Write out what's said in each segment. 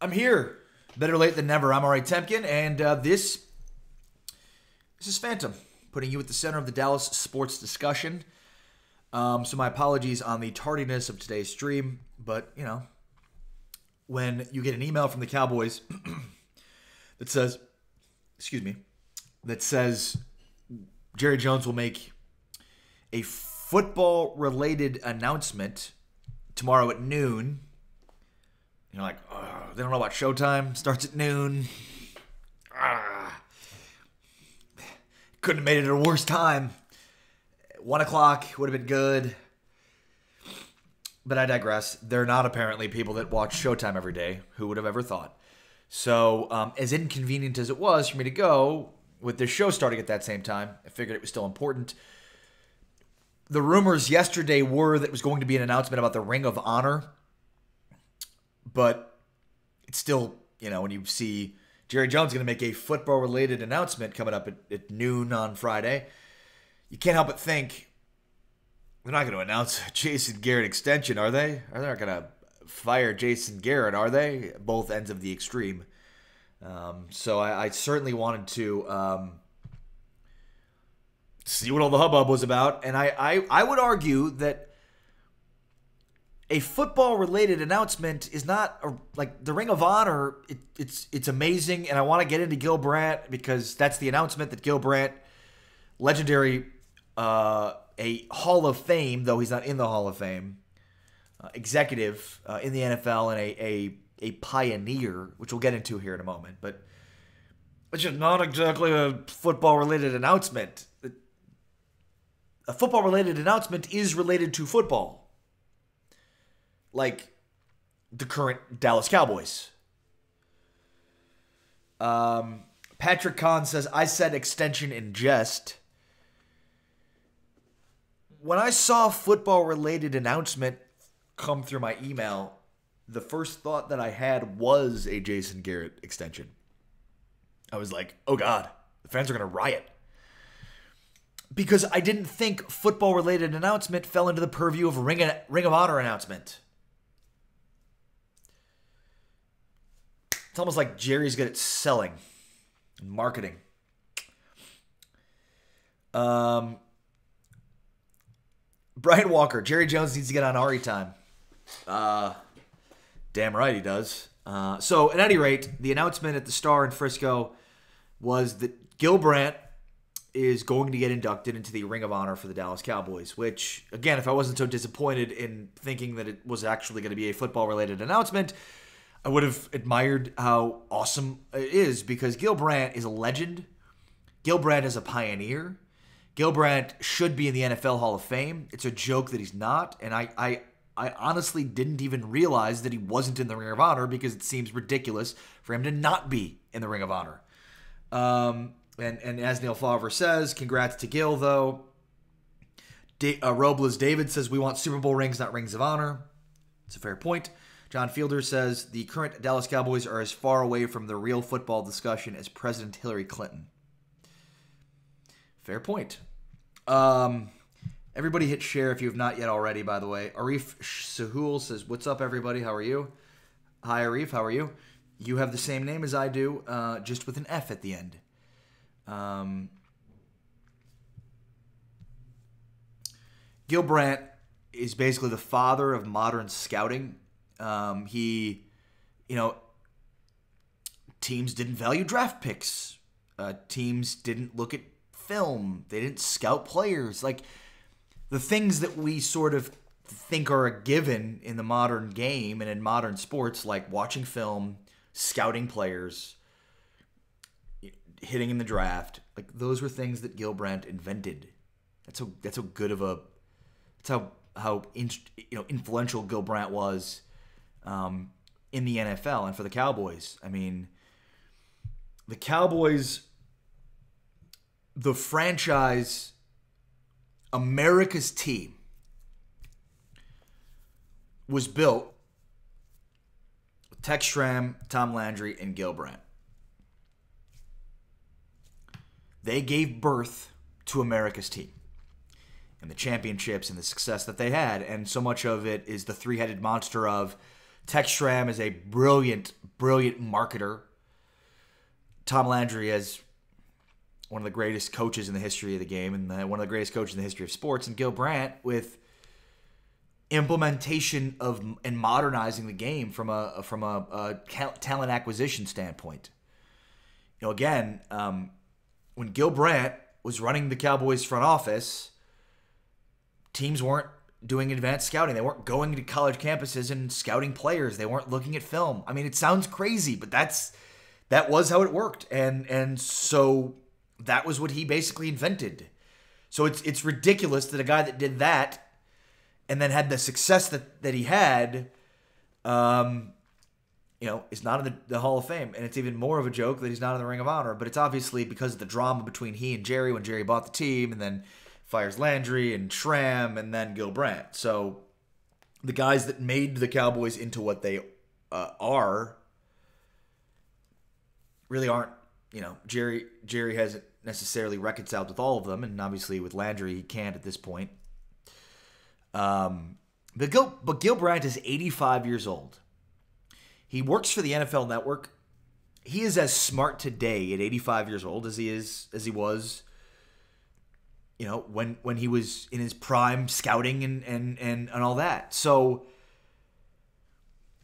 I'm here. Better late than never. I'm Ari Temkin, and this is Phantom, putting you at the center of the Dallas sports discussion. So my apologies on the tardiness of today's stream, but, you know, when you get an email from the Cowboys that says, Jerry Jones will make a football-related announcement tomorrow at noon. You're like, they don't know about Showtime. Starts at noon. Couldn't have made it at a worse time. 1 o'clock would have been good. But I digress. They're not apparently people that watch Showtime every day. Who would have ever thought? So, as inconvenient as it was for me to go, with this show starting at that same time, I figured it was still important. The rumors yesterday were that it was going to be an announcement about the Ring of Honor. But it's still, you know, when you see Jerry Jones going to make a football-related announcement coming up at noon on Friday, you can't help but think, they're not going to announce a Jason Garrett extension, are they? They're not going to fire Jason Garrett, are they? Both ends of the extreme. So I certainly wanted to see what all the hubbub was about. And I would argue that a football-related announcement is not like the Ring of Honor. It's amazing, and I want to get into Gil Brandt because that's the announcement that Gil Brandt, legendary, a Hall of Fame, though he's not in the Hall of Fame, executive in the NFL and a pioneer, which we'll get into here in a moment. But it's just not exactly a football-related announcement. A football-related announcement is related to football. Like the current Dallas Cowboys. Patrick Kahn says, I said extension in jest. When I saw football-related announcement come through my email, the first thought that I had was a Jason Garrett extension. I was like, oh God, the fans are going to riot. Because I didn't think football-related announcement fell into the purview of Ring of Honor announcement. It's almost like Jerry's good at selling and marketing. Brian Walker, Jerry Jones needs to get on Ari time. Damn right he does. So at any rate, the announcement at the Star in Frisco was that Gil Brandt is going to get inducted into the Ring of Honor for the Dallas Cowboys, which, again, if I wasn't so disappointed in thinking that it was actually going to be a football-related announcement, I would have admired how awesome it is, because Gil Brandt is a legend. Gil Brandt is a pioneer. Gil Brandt should be in the NFL Hall of Fame. It's a joke that he's not, and I honestly didn't even realize that he wasn't in the Ring of Honor because it seems ridiculous for him to not be in the Ring of Honor. And as Neil Favre says, congrats to Gil, though. Robles David says, we want Super Bowl rings, not Rings of Honor. It's a fair point. John Fielder says, the current Dallas Cowboys are as far away from the real football discussion as President Hillary Clinton. Fair point. Everybody hit share if you have not yet already, by the way. Arif Sahul says, what's up, everybody? How are you? Hi, Arif. How are you? You have the same name as I do, just with an F at the end. Gil Brandt is basically the father of modern scouting. Teams didn't value draft picks. Teams didn't look at film. They didn't scout players. Like, the things that we sort of think are a given in the modern game and in modern sports, like watching film, scouting players, hitting in the draft, like those were things that Gil Brandt invented. That's how good of a, that's how influential Gil Brandt was in the NFL and for the Cowboys. I mean, the Cowboys, the franchise, America's team, was built with Tex Schramm, Tom Landry, and Gil Brandt. They gave birth to America's team and the championships and the success that they had. And so much of it is the three-headed monster of Tex Schramm is a brilliant, brilliant marketer. Tom Landry is one of the greatest coaches in the history of the game and one of the greatest coaches in the history of sports. And Gil Brandt with implementation of and modernizing the game from a talent acquisition standpoint. Again, when Gil Brandt was running the Cowboys front office, teams weren't doing advanced scouting. They weren't going to college campuses and scouting players. They weren't looking at film. I mean, it sounds crazy, but that was how it worked. And so that was what he basically invented. So it's ridiculous that a guy that did that and then had the success that he had, is not in the Hall of Fame. And it's even more of a joke that he's not in the Ring of Honor. But it's obviously because of the drama between he and Jerry when Jerry bought the team and then fires Landry and Schramm and then Gil Brandt. So the guys that made the Cowboys into what they are really aren't, Jerry hasn't necessarily reconciled with all of them. And obviously with Landry, he can't at this point. But Gil Brandt is 85 years old. He works for the NFL Network. He is as smart today at 85 years old as he was, when he was in his prime scouting and all that. So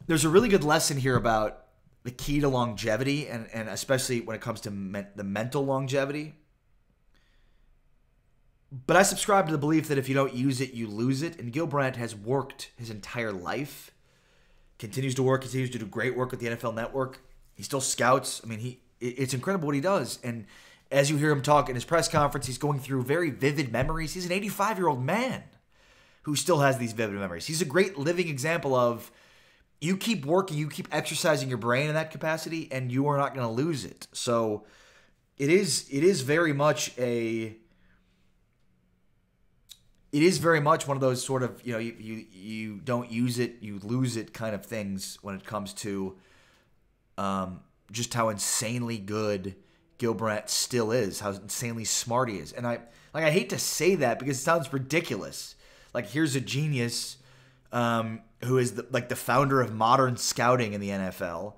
there's a really good lesson here about the key to longevity and especially when it comes to the mental longevity. But I subscribe to the belief that if you don't use it, you lose it. And Gil Brandt has worked his entire life, continues to work, continues to do great work with the NFL Network. He still scouts. I mean, it's incredible what he does. And as you hear him talk in his press conference, he's going through very vivid memories. He's an 85-year-old man who still has these vivid memories. He's a great living example of you keep working, you keep exercising your brain in that capacity, and you are not going to lose it. So it is very much one of those sort of, you don't use it, you lose it kind of things when it comes to just how insanely good Gil Brandt still is, how insanely smart he is. And I hate to say that because it sounds ridiculous. Like, here's a genius who is the founder of modern scouting in the NFL.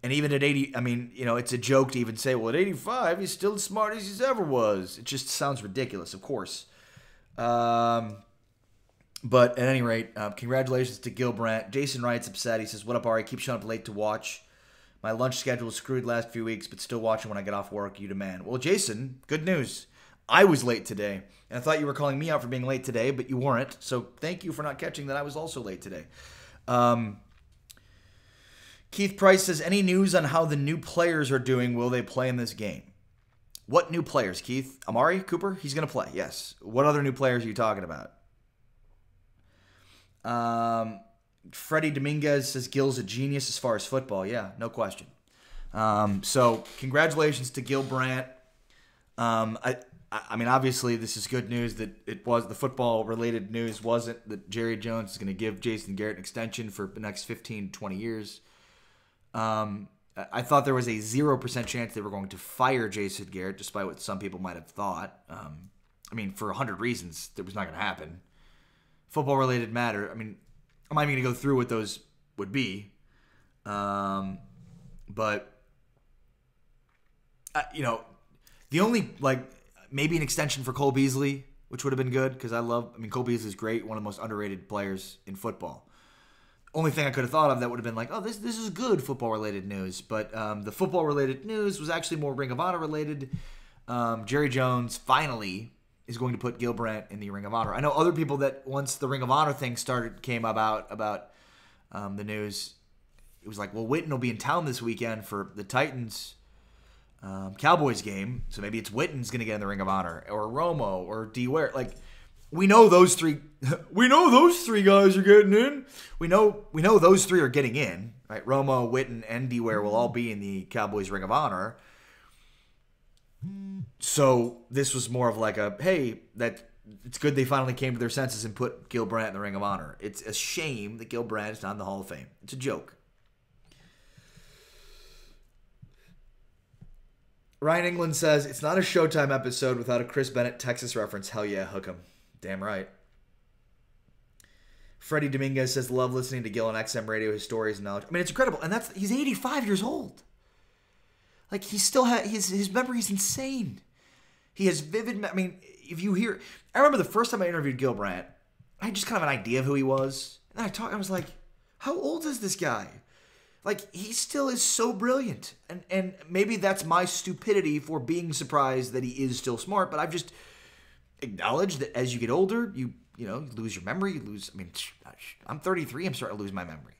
And even at 80, it's a joke to even say, well, at 85, he's still as smart as he's ever was. It just sounds ridiculous, of course. But at any rate, congratulations to Gil Brandt. Jason Wright's upset. He says, what up, Ari? Keep showing up late to watch. My lunch schedule was screwed last few weeks, but still watching when I get off work. You demand. Well, Jason, good news. I was late today, and I thought you were calling me out for being late today, but you weren't. So thank you for not catching that I was also late today. Keith Price says, any news on how the new players are doing? Will they play in this game? What new players, Keith? Amari Cooper? He's going to play, yes. What other new players are you talking about? Freddie Dominguez says Gil's a genius as far as football. Yeah, no question. So congratulations to Gil Brandt. I mean, obviously, this is good news that it was the football-related news wasn't that Jerry Jones is going to give Jason Garrett an extension for the next 15 to 20 years. I thought there was a 0% chance they were going to fire Jason Garrett, despite what some people might have thought. For 100 reasons, that was not going to happen. Football-related matter. I'm not even going to go through what those would be. But, the only, maybe an extension for Cole Beasley, which would have been good, because Cole Beasley is great, one of the most underrated players in football. Only thing I could have thought of that would have been this is good football-related news. But the football-related news was actually more Ring of Honor-related. Jerry Jones finally is going to put Gil Brandt in the Ring of Honor. I know other people that once the Ring of Honor thing came about the news, it was like, well, Witten will be in town this weekend for the Titans Cowboys game, so maybe it's Witten's going to get in the Ring of Honor, or Romo, or D. Ware. We know those three. We know those three guys are getting in. We know those three are getting in. Right? Romo, Witten, and D. Ware will all be in the Cowboys Ring of Honor. So this was more of that it's good they finally came to their senses and put Gil Brandt in the Ring of Honor. It's a shame that Gil Brandt is not in the Hall of Fame. It's a joke. Ryan England says, it's not a Showtime episode without a Chris Bennett Texas reference. Hell yeah, hook 'em. Damn right. Freddie Dominguez says, love listening to Gil on XM radio, his stories and knowledge. I mean, it's incredible. And he's 85 years old. Like, he still has, his memory's insane. He has vivid, I mean, if you hear, I remember the first time I interviewed Gil Brandt, I had just kind of an idea of who he was. And I was like, how old is this guy? Like, he still is so brilliant. And maybe that's my stupidity for being surprised that he is still smart, but I've just acknowledged that as you get older, you lose your memory, I'm 33, I'm starting to lose my memory.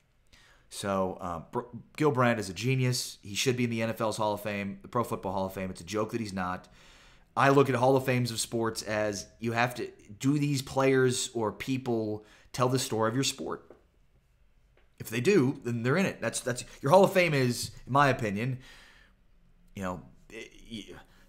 So, Gil Brandt is a genius. He should be in the NFL's Hall of Fame, the Pro Football Hall of Fame. It's a joke that he's not. I look at Hall of Fames of sports as you have to, do these players or people tell the story of your sport? If they do, then they're in it. That's your Hall of Fame is, in my opinion,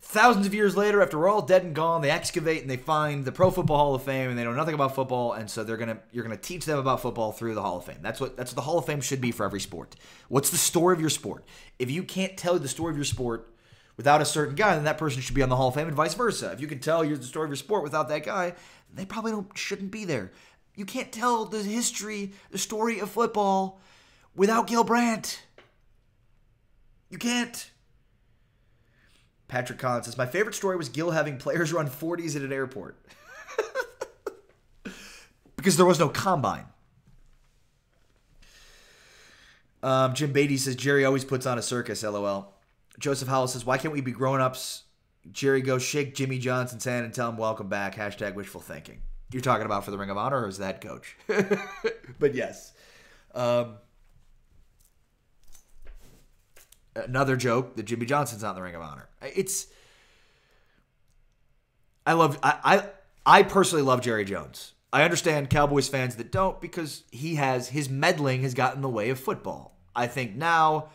thousands of years later, after we're all dead and gone, they excavate and they find the Pro Football Hall of Fame, and they know nothing about football, and so you're gonna teach them about football through the Hall of Fame. That's what the Hall of Fame should be for every sport. What's the story of your sport? If you can't tell the story of your sport without a certain guy, then that person should be on the Hall of Fame, and vice versa. If you can tell the story of your sport without that guy, they probably shouldn't be there. You can't tell the story of football without Gil Brandt. You can't. Patrick Collins says, my favorite story was Gil having players run 40s at an airport. Because there was no combine. Jim Beatty says, Jerry always puts on a circus, LOL. Joseph Howell says, why can't we be grown-ups? Jerry, go shake Jimmy Johnson's hand and tell him welcome back. # wishful thinking. You're talking about for the Ring of Honor, or is that coach? But yes. Another joke that Jimmy Johnson's not in the Ring of Honor. I personally love Jerry Jones. I understand Cowboys fans that don't, because his meddling has gotten in the way of football. I think now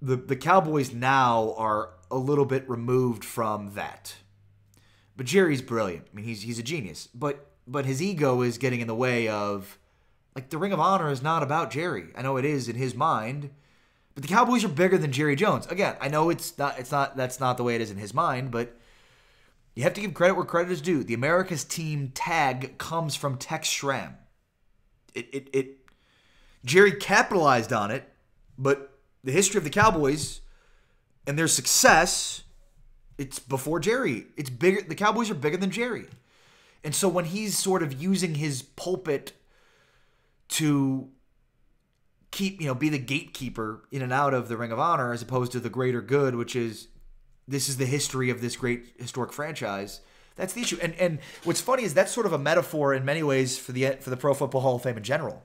the Cowboys now are a little bit removed from that. But Jerry's brilliant. I mean, he's a genius. But his ego is getting in the way of, like, the Ring of Honor is not about Jerry. I know it is in his mind, but the Cowboys are bigger than Jerry Jones. Again, I know that's not the way it is in his mind, but you have to give credit where credit is due. The America's Team tag comes from Tex Schramm. Jerry capitalized on it, but the history of the Cowboys and their success, it's before Jerry. It's bigger. The Cowboys are bigger than Jerry. And so when he's sort of using his pulpit to be the gatekeeper in and out of the Ring of Honor, as opposed to the greater good, which is, this is the history of this great historic franchise, that's the issue. And what's funny is that's sort of a metaphor in many ways for the Pro Football Hall of Fame in general.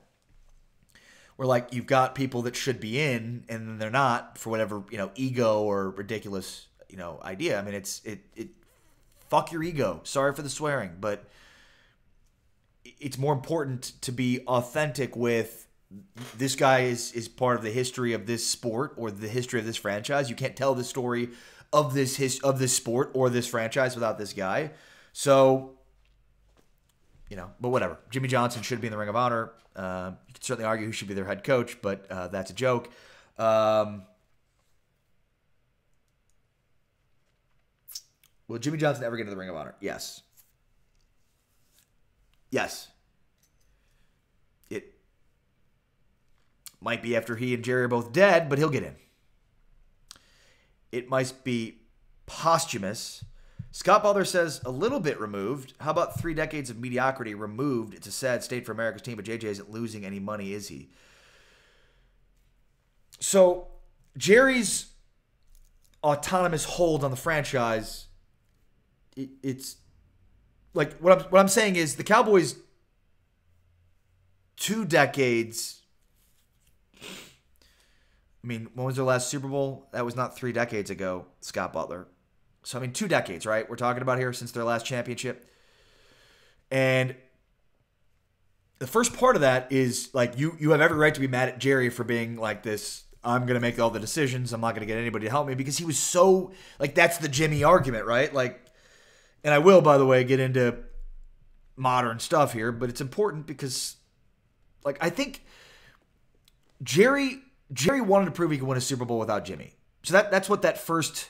Where, like, you've got people that should be in and they're not for whatever, ego or ridiculous, idea. I mean, fuck your ego. Sorry for the swearing, but it's more important to be authentic with, this guy is part of the history of this sport or the history of this franchise. You can't tell the story of this sport or this franchise without this guy. So, but whatever. Jimmy Johnson should be in the Ring of Honor. You could certainly argue who should be their head coach, but that's a joke. Will Jimmy Johnson ever get into the Ring of Honor? Yes. Yes. It might be after he and Jerry are both dead, but he'll get in. It might be posthumous. Scott Butler says, a little bit removed. How about 3 decades of mediocrity removed? It's a sad state for America's team, but JJ isn't losing any money, is he? So, Jerry's autonomous hold on the franchise, it's like, what I'm saying is the Cowboys 2 decades. I mean, when was their last Super Bowl? That was not 3 decades ago, Scott Butler. So, 2 decades, right? We're talking about here since their last championship. And the first part of that is, like, you have every right to be mad at Jerry for being like this, I'm going to make all the decisions, I'm not going to get anybody to help me, because he was so, like, that's the Jimmy argument, right? Like, and I will, by the way, get into modern stuff here, but it's important because, like, I think Jerry wanted to prove he could win a Super Bowl without Jimmy. So that's what that first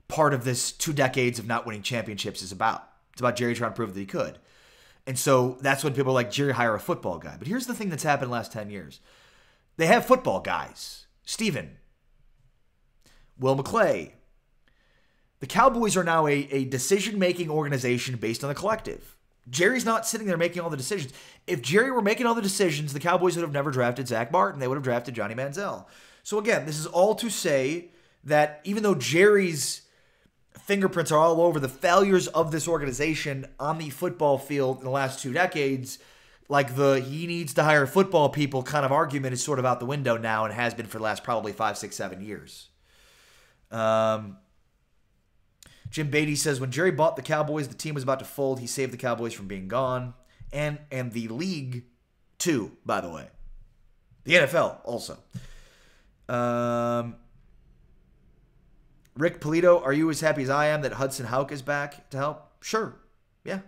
part of this 2 decades of not winning championships is about. It's about Jerry trying to prove that he could. And so that's when people are like, Jerry, hire a football guy. But here's the thing that's happened the last 10 years. They have football guys. Steven. Will McClay. The Cowboys are now a decision-making organization based on the collective. Jerry's not sitting there making all the decisions. If Jerry were making all the decisions, the Cowboys would have never drafted Zach Martin. They would have drafted Johnny Manziel. So again, this is all to say that even though Jerry's fingerprints are all over the failures of this organization on the football field in the last 2 decades, like the he needs to hire football people kind of argument is sort of out the window now and has been for the last probably 5, 6, 7 years. Jim Beatty says, when Jerry bought the Cowboys, the team was about to fold. He saved the Cowboys from being gone. And the league, too, by the way. The NFL, also. Rick Polito, are you as happy as I am that Hudson Houck is back to help? Sure. Yeah.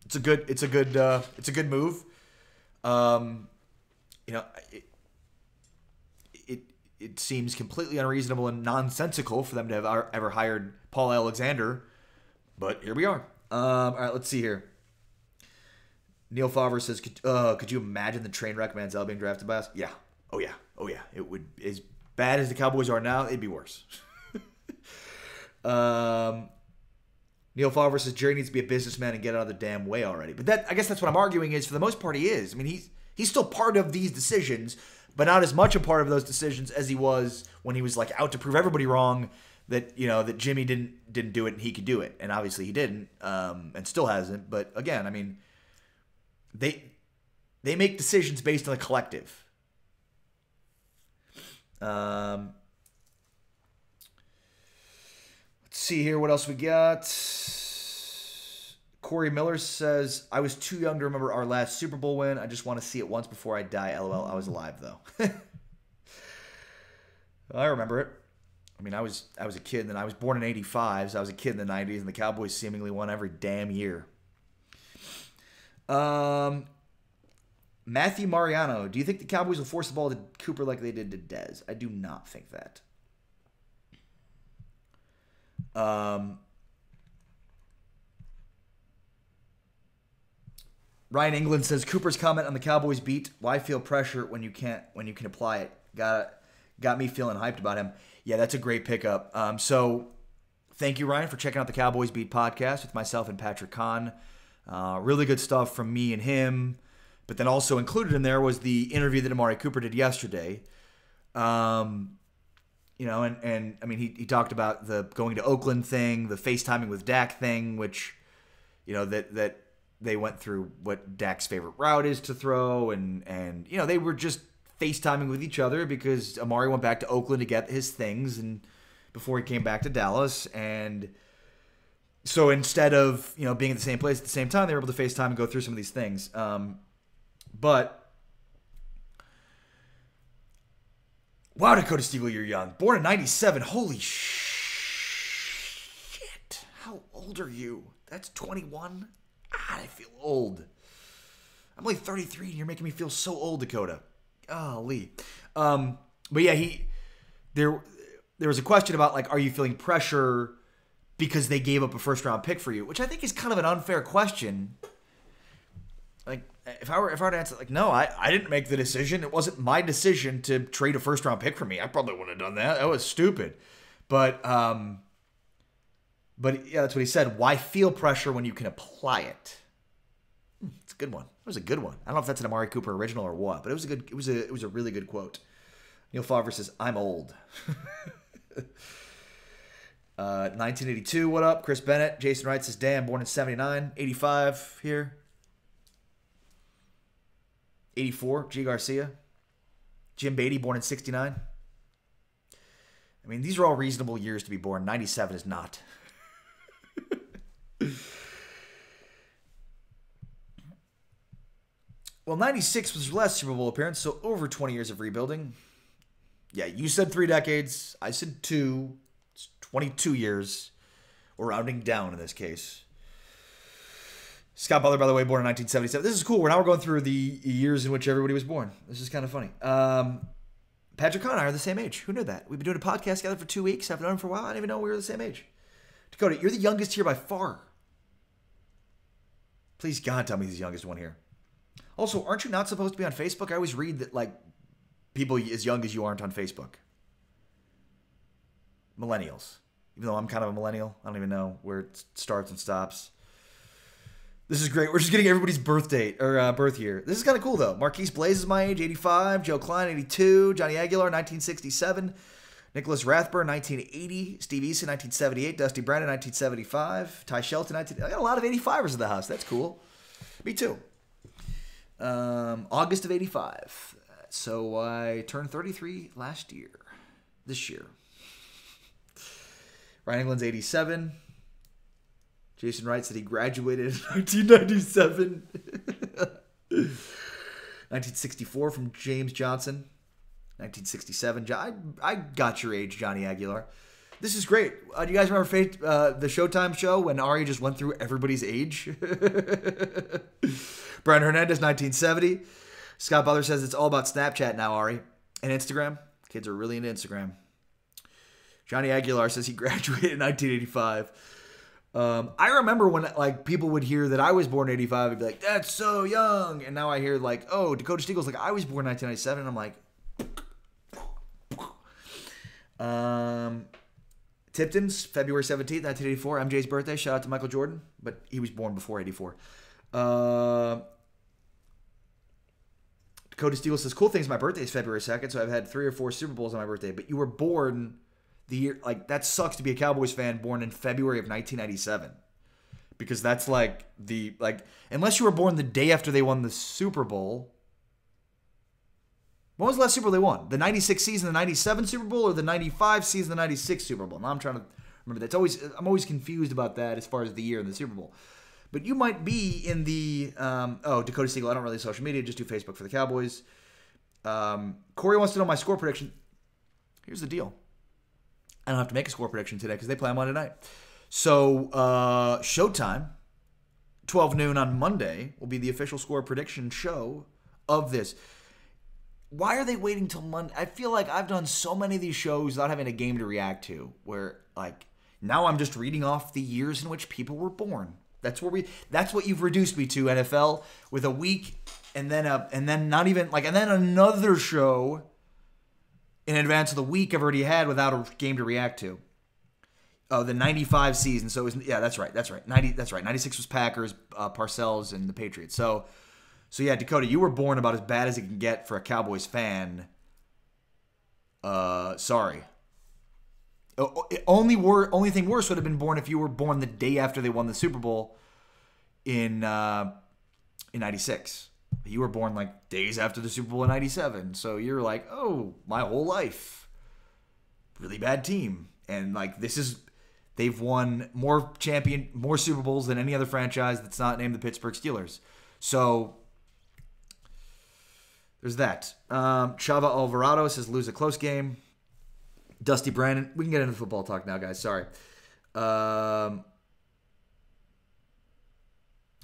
It's a good move. It seems completely unreasonable and nonsensical for them to have ever hired Paul Alexander, but here we are. All right, let's see here. Neil Favre says, could you imagine the train wreck Manziel being drafted by us? Yeah. Oh, yeah. It would, as bad as the Cowboys are now, it'd be worse. Neil Favre says, Jerry needs to be a businessman and get out of the damn way already. But I guess that's what I'm arguing is, for the most part, he is. I mean, he's still part of these decisions, but not as much a part of those decisions as he was when he was like out to prove everybody wrong that Jimmy didn't do it and he could do it, and obviously he didn't, and still hasn't. But again, I mean, they make decisions based on the collective. Let's see here what else we got. Corey Miller says, I was too young to remember our last Super Bowl win. I just want to see it once before I die. LOL. I was alive, though. I remember it. I mean, I was a kid, and then I was born in 85, so I was a kid in the 90s, and the Cowboys seemingly won every damn year. Matthew Mariano, do you think the Cowboys will force the ball to Cooper like they did to Dez? I do not think that. Ryan England says, Cooper's comment on the Cowboys beat, why feel pressure when you can apply it? Got me feeling hyped about him. Yeah, that's a great pickup. So thank you, Ryan, for checking out the Cowboys Beat podcast with myself and Patrick Kahn. Really good stuff from me and him. But then also included in there was the interview that Amari Cooper did yesterday. And I mean, he talked about the going to Oakland thing, the FaceTiming with Dak thing, which, that they went through what Dak's favorite route is to throw, and they were just FaceTiming with each other because Amari went back to Oakland to get his things and before he came back to Dallas. And so instead of, being at the same place at the same time, they were able to FaceTime and go through some of these things. But wow, Dakota Stiegel, you're young. Born in 97. Holy shit. How old are you? That's 21? I feel old. I'm only 33 and you're making me feel so old, Dakota. Golly. But yeah, there was a question about, like, are you feeling pressure because they gave up a first-round pick for you? Which I think is kind of an unfair question. Like, if I were to answer, like, no, I didn't make the decision. It wasn't my decision to trade a first-round pick for me. I probably wouldn't have done that. That was stupid. But yeah, that's what he said. Why feel pressure when you can apply it? It's a good one. It was a good one. I don't know if that's an Amari Cooper original or what, but it was a good. It was a really good quote. Neil Favre says, "I'm old." 1982. What up, Chris Bennett? Jason Wright says, "Damn, born in 79, 85 here." 84. G Garcia. Jim Beatty, born in 69. I mean, these are all reasonable years to be born. 97 is not. Well, 96 was his last Super Bowl appearance, so over 20 years of rebuilding. Yeah, you said 3 decades. I said 2. It's 22 years. We're rounding down in this case. Scott Butler, by the way, born in 1977. This is cool. We're going through the years in which everybody was born. This is kind of funny. Patrick Kahn and I are the same age. Who knew that? We've been doing a podcast together for 2 weeks. I've known him for a while. I didn't even know we were the same age. Dakota, you're the youngest here by far. Please, God, tell me he's the youngest one here. Also, aren't you not supposed to be on Facebook? I always read that, like, people as young as you aren't on Facebook. Millennials. Even though I'm kind of a millennial. I don't even know where it starts and stops. This is great. We're just getting everybody's birth date or birth year. This is kind of cool, though. Marquise Blaze is my age, 85. Joe Klein, 82. Johnny Aguilar, 1967. Nicholas Rathburn, 1980. Steve Eason, 1978. Dusty Brennan, 1975. Ty Shelton, 19... I got a lot of 85ers in the house. That's cool. Me too. August of 85. So I turned 33 this year. Ryan England's 87. Jason Wright said he graduated in 1997. 1964 from James Johnson. 1967. I got your age, Johnny Aguilar. This is great. Do you guys remember the Showtime show when Ari just went through everybody's age? Brian Hernandez, 1970. Scott Butler says it's all about Snapchat now, Ari. And Instagram. Kids are really into Instagram. Johnny Aguilar says he graduated in 1985. I remember when like people would hear that I was born in 85 and be like, that's so young. And now I hear like, oh, Dakota Stiegel's like, I was born in 1997. And I'm like, Tipton's February 17th, 1984. MJ's birthday. Shout out to Michael Jordan. But he was born before 84. Dakota Stiegel says, cool thing is my birthday is February 2nd. So I've had 3 or 4 Super Bowls on my birthday. But you were born... the year, like, that sucks to be a Cowboys fan born in February of 1997. Because that's like unless you were born the day after they won the Super Bowl. When was the last Super Bowl they won? The 96 season, the 97 Super Bowl, or the 95 season, the 96 Super Bowl? Now I'm trying to remember that. I'm always confused about that as far as the year in the Super Bowl. But you might be in the, Dakota Stiegel, I don't really social media, just do Facebook for the Cowboys. Corey wants to know my score prediction. Here's the deal. I don't have to make a score prediction today because they play on Monday night. So, Showtime, 12 noon on Monday, will be the official score prediction show of this. Why are they waiting till Monday? I feel like I've done so many of these shows without having a game to react to, where, like, now I'm just reading off the years in which people were born. That's what you've reduced me to, NFL, with a week and then another show in advance of the week I've already had without a game to react to. Oh, the 95 season. So it was, yeah, that's right. 96 was Packers, Parcells, and the Patriots. So yeah, Dakota, you were born about as bad as it can get for a Cowboys fan. Sorry. Only thing worse would have been born if you were born the day after they won the Super Bowl in 96. You were born like days after the Super Bowl in 97. So you're like, oh, my whole life. Really bad team. And like they've won more Super Bowls than any other franchise that's not named the Pittsburgh Steelers. So there's that. Chava Alvarado says lose a close game. Dusty Brandon. We can get into football talk now, guys. Sorry.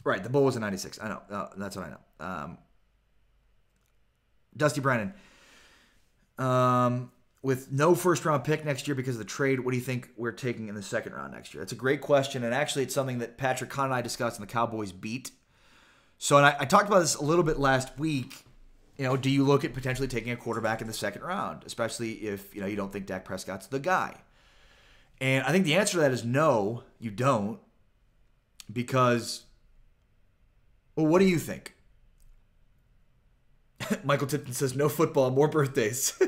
Right, the Bowl was in 96. I know. That's what I know. Dusty Brennan. With no first-round pick next year because of the trade, what do you think we're taking in the second round next year? That's a great question, and actually it's something that Patrick Kahn and I discussed in the Cowboys beat. So, and I talked about this a little bit last week. You know, do you look at potentially taking a quarterback in the second round, especially if, you know, you don't think Dak Prescott's the guy? And I think the answer to that is no, you don't. Because, well, what do you think? Michael Tipton says no football, more birthdays.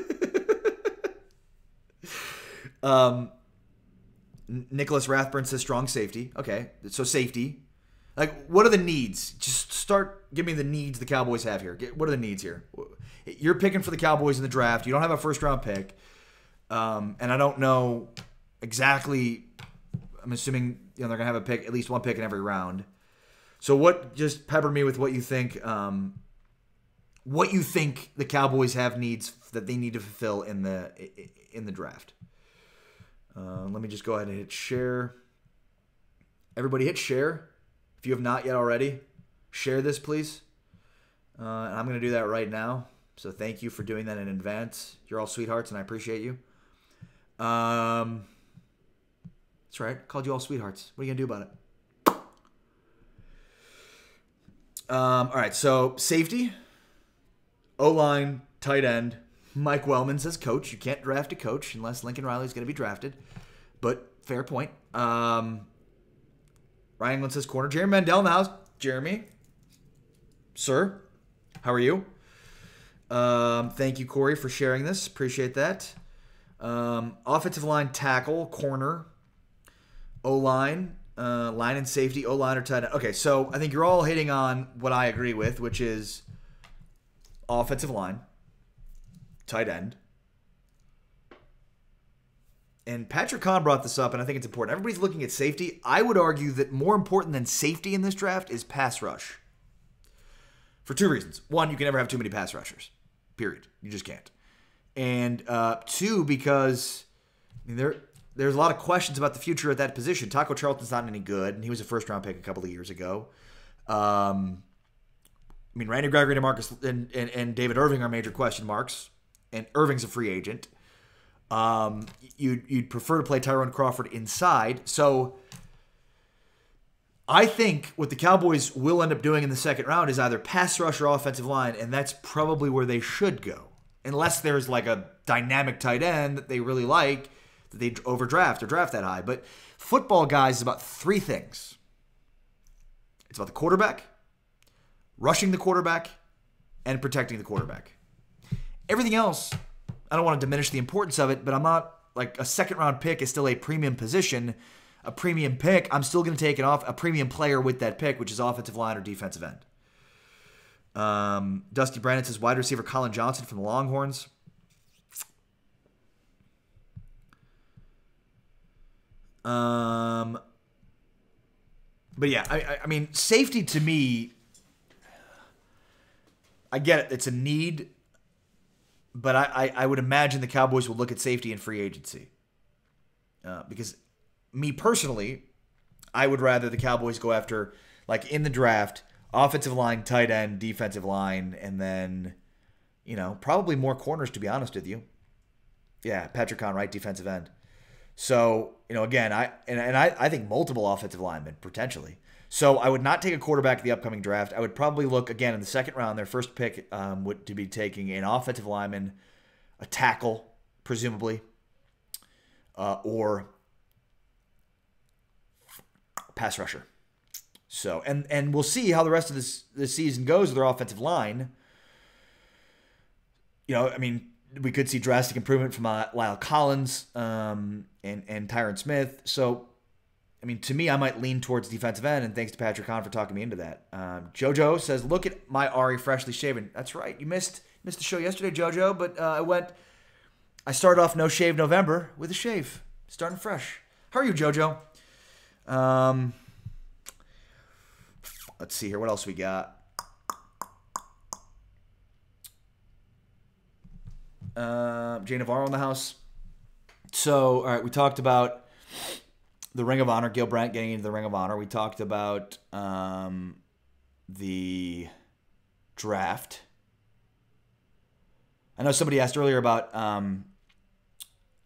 Nicholas Rathburn says strong safety. Okay, so safety. Like, what are the needs? Just give me the needs the Cowboys have here. What are the needs here? You're picking for the Cowboys in the draft. You don't have a first-round pick. And I don't know exactly. I'm assuming, you know, they're going to have a pick, at least one pick in every round. So just pepper me with what you think the Cowboys have needs that they need to fulfill in the draft. Let me just go ahead and hit share. Everybody hit share. If you have not yet already, share this, please. And I'm going to do that right now. So thank you for doing that in advance. You're all sweethearts, and I appreciate you. That's right. Called you all sweethearts. What are you going to do about it? All right, so safety, O-line, tight end. Mike Wellman says coach. You can't draft a coach unless Lincoln Riley's going to be drafted. But fair point. Ryan England says corner. Jeremy Mandel in the house. Jeremy, sir, how are you? Thank you, Corey, for sharing this. Appreciate that. Offensive line, tackle, corner, O-line, line and safety, O-line or tight end. Okay, so I think you're all hitting on what I agree with, which is offensive line, tight end. And Patrick Kahn brought this up, and I think it's important. Everybody's looking at safety. I would argue that more important than safety in this draft is pass rush. For two reasons. One, you can never have too many pass rushers. Period. You just can't. And two, because there's a lot of questions about the future at that position. Taco Charlton's not any good, and he was a first-round pick a couple of years ago. Randy Gregory and David Irving are major question marks, and Irving's a free agent. You'd prefer to play Tyrone Crawford inside. So I think what the Cowboys will end up doing in the second round is either pass rush or offensive line, and that's probably where they should go. Unless there's like a dynamic tight end that they really like, that they overdraft or draft that high. But football, guys, is about three things. It's about the quarterback, rushing the quarterback, and protecting the quarterback. Everything else, I don't want to diminish the importance of it, but I'm not like a second-round pick is still a premium position. A premium pick, I'm still going to take it off a premium player with that pick, which is offensive line or defensive end. Dusty Brandon says wide receiver Colin Johnson from the Longhorns. But yeah, I mean, safety to me, I get it. It's a need, but I would imagine the Cowboys will look at safety in free agency. Because me personally, I would rather the Cowboys go after, like in the draft, offensive line, tight end, defensive line, and then, probably more corners, to be honest with you. Yeah, Patrick Kahn, right, defensive end. So, again, I think multiple offensive linemen, potentially. So I would not take a quarterback in the upcoming draft. I would probably look, again, in the second round, their first pick would to be taking an offensive lineman, a tackle, presumably, or pass rusher. So, and we'll see how the rest of this season goes with their offensive line. We could see drastic improvement from Lyle Collins and Tyron Smith. So, to me, I might lean towards defensive end, and thanks to Patrick Kahn for talking me into that. JoJo says, look at my Ari freshly shaven. That's right. You missed the show yesterday, JoJo, but I started off No Shave November with a shave. Starting fresh. How are you, JoJo? Let's see here. What else we got? Jay Navarro in the house. So, all right, we talked about the Ring of Honor, Gil Brandt getting into the Ring of Honor. We talked about the draft. I know somebody asked earlier about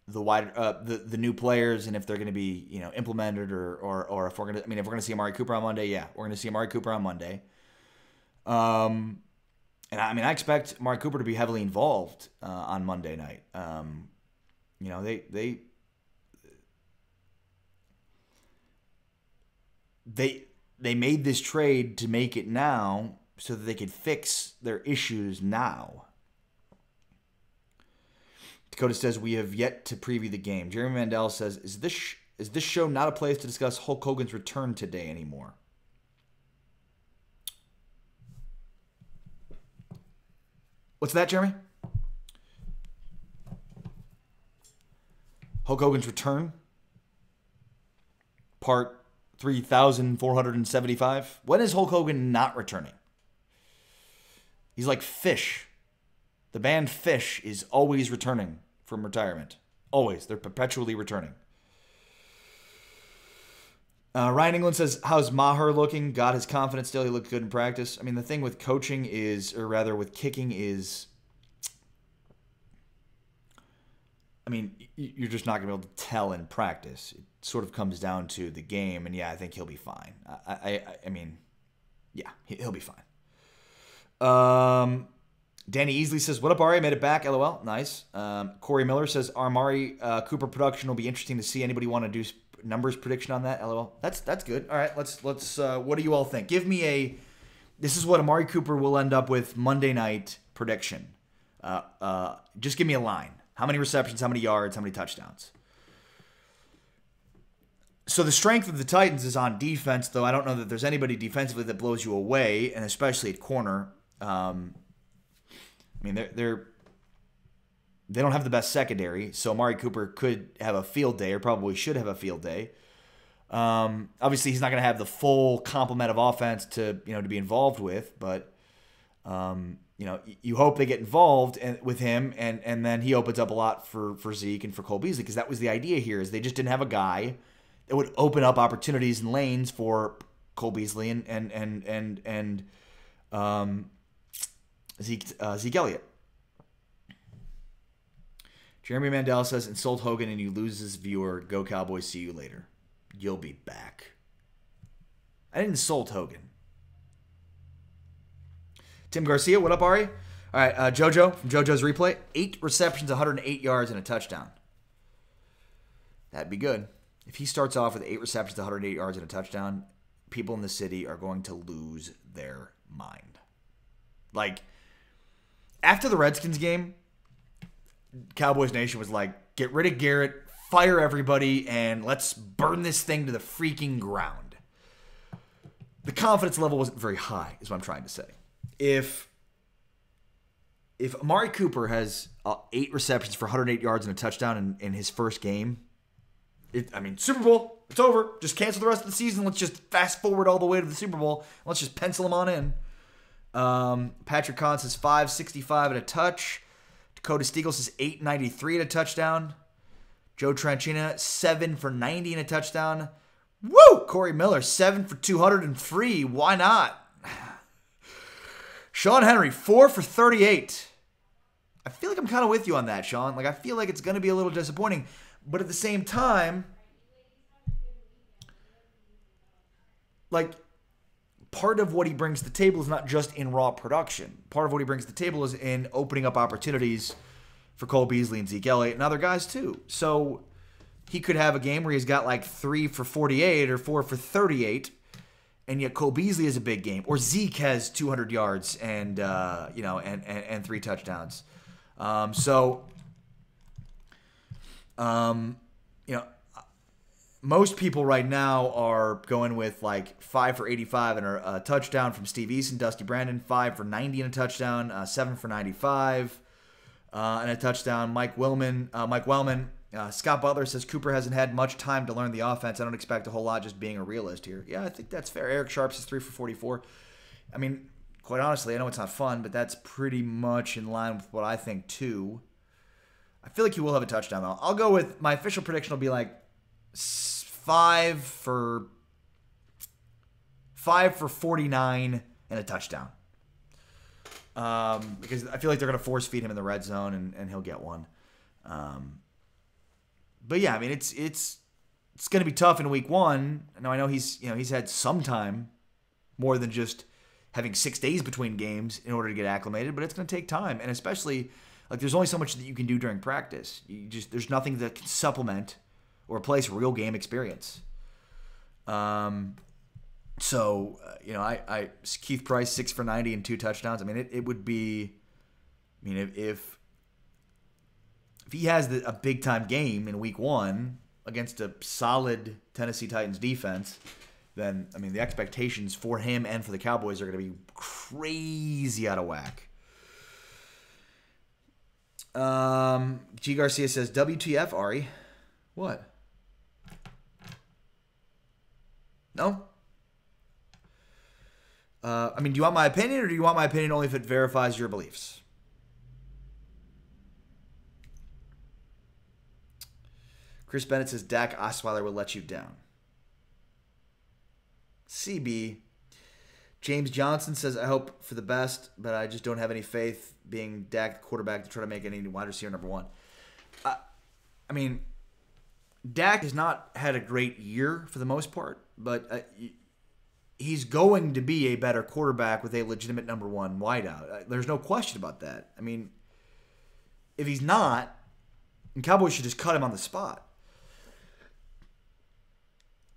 the new players and if they're going to be implemented or if we're going to if we're going to see Amari Cooper on Monday. Yeah, we're going to see Amari Cooper on Monday. And I expect Amari Cooper to be heavily involved on Monday night. They made this trade to make it now so that they could fix their issues now. Dakota says, we have yet to preview the game. Jeremy Mandel says, is this show not a place to discuss Hulk Hogan's return today anymore? What's that, Jeremy? Hulk Hogan's return? Part 3,475? When is Hulk Hogan not returning? He's like Fish. The band Fish is always returning from retirement. Always. They're perpetually returning. Ryan England says, how's Maher looking? Got his confidence still. He looked good in practice. The thing with coaching is, or rather with kicking is, you're just not going to be able to tell in practice. It sort of comes down to the game. And yeah, I think he'll be fine. Yeah, he'll be fine. Danny Easley says, "What up, Ari? I made it back. LOL. Nice." Corey Miller says, Amari Cooper production will be interesting to see. Anybody want to do numbers prediction on that? LOL. That's good. All right, let's. What do you all think? Give me a. This is what Amari Cooper will end up with Monday night prediction. Just give me a line. How many receptions? How many yards? How many touchdowns? So the strength of the Titans is on defense, though I don't know that there's anybody defensively that blows you away, and especially at corner. I mean, they don't have the best secondary, so Amari Cooper could have a field day, or probably should have a field day. Obviously, he's not going to have the full complement of offense to be involved with, but you hope they get involved with him, and then he opens up a lot for Zeke and for Cole Beasley, because that was the idea here, is they just didn't have a guy that would open up opportunities and lanes for Cole Beasley and Zeke Elliott. Jeremy Mandel says, insult Hogan and you lose his viewer. Go Cowboys, see you later. You'll be back. I didn't insult Hogan. Tim Garcia, what up, Ari? All right, JoJo from JoJo's Replay. 8 receptions, 108 yards, and a touchdown. That'd be good. If he starts off with 8 receptions, 108 yards, and a touchdown, people in the city are going to lose their mind. Like, after the Redskins game, Cowboys Nation was like, get rid of Garrett, fire everybody, and let's burn this thing to the freaking ground. The confidence level wasn't very high, is what I'm trying to say. If Amari Cooper has 8 receptions for 108 yards and a touchdown in his first game, Super Bowl, it's over. Just cancel the rest of the season. Let's just fast forward all the way to the Super Bowl. Let's just pencil him on in. Patrick Kahn says 565 and a touch. Dakota Stiegel says 893 and a touchdown. Joe Tranchina, 7 for 90 and a touchdown. Woo! Corey Miller, 7 for 203. Why not? Sean Henry, 4 for 38. I feel like I'm kind of with you on that, Sean. Like, I feel like it's going to be a little disappointing. But at the same time, like, part of what he brings to the table is not just in raw production. Part of what he brings to the table is in opening up opportunities for Cole Beasley and Zeke Elliott and other guys too. So he could have a game where he's got like 3 for 48 or 4 for 38, and yet Cole Beasley has a big game, or Zeke has 200 yards and 3 touchdowns. Most people right now are going with like 5 for 85 and a touchdown from Steve Eason, Dusty Brandon, 5 for 90 and a touchdown, 7 for 95 and a touchdown. Mike Wellman. Scott Butler says Cooper hasn't had much time to learn the offense. I don't expect a whole lot, just being a realist here. Yeah, I think that's fair. Eric Sharp says 3 for 44. I mean, quite honestly, I know it's not fun, but that's pretty much in line with what I think too. I feel like he will have a touchdown though. I'll go with, my official prediction will be like 5 for 49 and a touchdown. Because I feel like they're going to force feed him in the red zone and he'll get one. But yeah, I mean, it's going to be tough in week 1. Now I know he's had some time, more than just having 6 days between games in order to get acclimated, but it's going to take time. And especially, like, there's only so much that you can do during practice. There's nothing that can supplement or replace real game experience. Keith Price, 6 for 90 and 2 touchdowns. I mean, it would be, if he has a big time game in week 1 against a solid Tennessee Titans defense, then, the expectations for him and for the Cowboys are going to be crazy out of whack. G. Garcia says, WTF, Ari? What? No? Do you want my opinion, or do you want my opinion only if it verifies your beliefs? Chris Bennett says, Dak Osweiler will let you down. CB. James Johnson says, I hope for the best, but I just don't have any faith being Dak the quarterback to try to make any wide receiver number 1. Dak has not had a great year for the most part, but he's going to be a better quarterback with a legitimate number one wideout. There's no question about that. I mean, if he's not, the Cowboys should just cut him on the spot.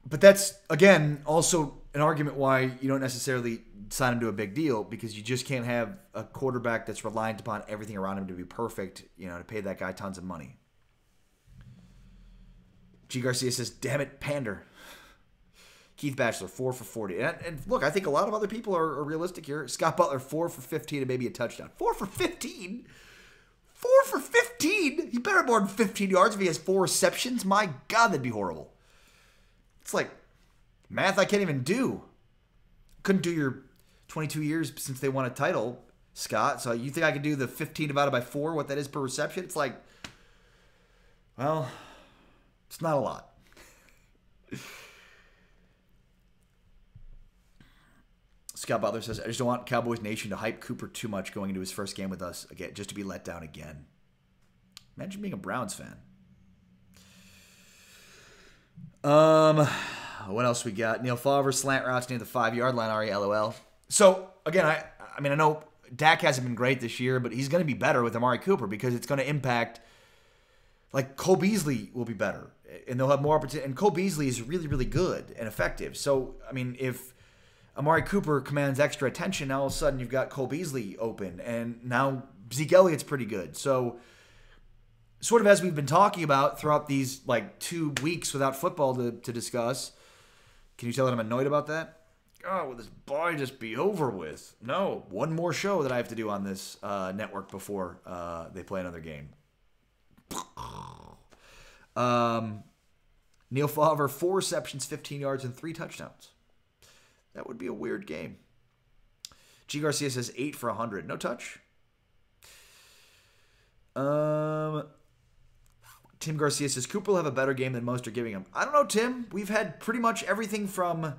But that's, again, also an argument why you don't necessarily sign him to a big deal, because you just can't have a quarterback that's reliant upon everything around him to be perfect, to pay that guy tons of money. G. Garcia says, damn it, pander. Keith Batchelor, 4 for 40. And look, I think a lot of other people are realistic here. Scott Butler, 4 for 15 and maybe a touchdown. 4 for 15? 4 for 15? He better have more than 15 yards if he has 4 receptions. My God, that'd be horrible. It's like math I can't even do. Couldn't do your 22 years since they won a title, Scott. So you think I could do the 15 divided by 4, what that is per reception? It's like, well, it's not a lot. Scott Butler says, I just don't want Cowboys Nation to hype Cooper too much going into his first game with us again, just to be let down again. Imagine being a Browns fan. What else we got? Neil Favre, slant routes near the 5-yard line, Ari, LOL. So, again, I mean, I know Dak hasn't been great this year, but he's going to be better with Amari Cooper because it's going to impact, like, Cole Beasley will be better, and they'll have more opportunity. And Cole Beasley is really, really good and effective. So, I mean, if Amari Cooper commands extra attention, now all of a sudden you've got Cole Beasley open, and now Zeke Elliott's pretty good. So, sort of as we've been talking about throughout these, 2 weeks without football to discuss, can you tell that I'm annoyed about that? Oh, will this bye just be over with? No, one more show that I have to do on this network before they play another game. Neil Favre, 4 receptions, 15 yards, and 3 touchdowns. That would be a weird game. G. Garcia says 8 for 100. No touch. Tim Garcia says, Cooper will have a better game than most are giving him. I don't know, Tim. We've had pretty much everything from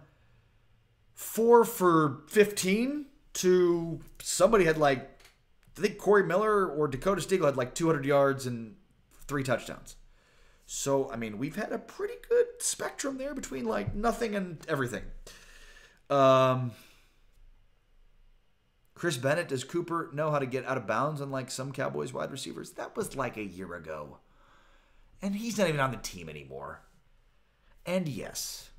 4 for 15 to somebody had I think Corey Miller or Dakota Stigl had 200 yards and 3 touchdowns. So, I mean, we've had a pretty good spectrum there between nothing and everything. Chris Bennett, does Cooper know how to get out of bounds unlike some Cowboys wide receivers? That was a year ago. And he's not even on the team anymore. And yes.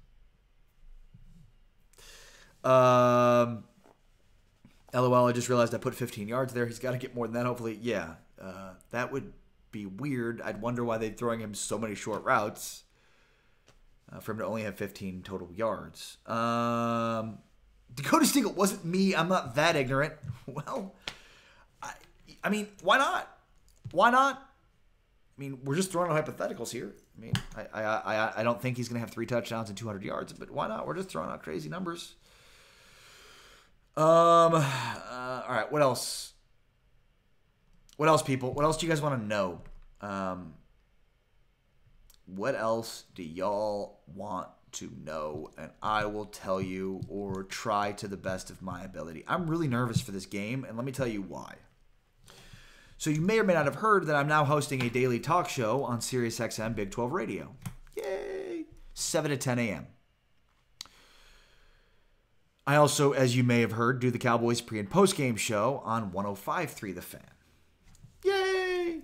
LOL, I just realized I put 15 yards there. He's got to get more than that, hopefully. Yeah, that would be weird. I'd wonder why they're throwing him so many short routes for him to only have 15 total yards. Dakota Stigl, wasn't me. I'm not that ignorant. Well, I mean, why not? Why not? I mean, we're just throwing out hypotheticals here. I mean, I don't think he's going to have 3 touchdowns and 200 yards, but why not? We're just throwing out crazy numbers. All right, what else? What else, people? What else do you guys want to know? What else do y'all want to know? And I will tell you, or try to the best of my ability. I'm really nervous for this game, and let me tell you why. So you may or may not have heard that I'm now hosting a daily talk show on SiriusXM Big 12 Radio. Yay! 7 to 10 a.m. I also, as you may have heard, do the Cowboys pre- and post-game show on 105.3 The Fan. Yay!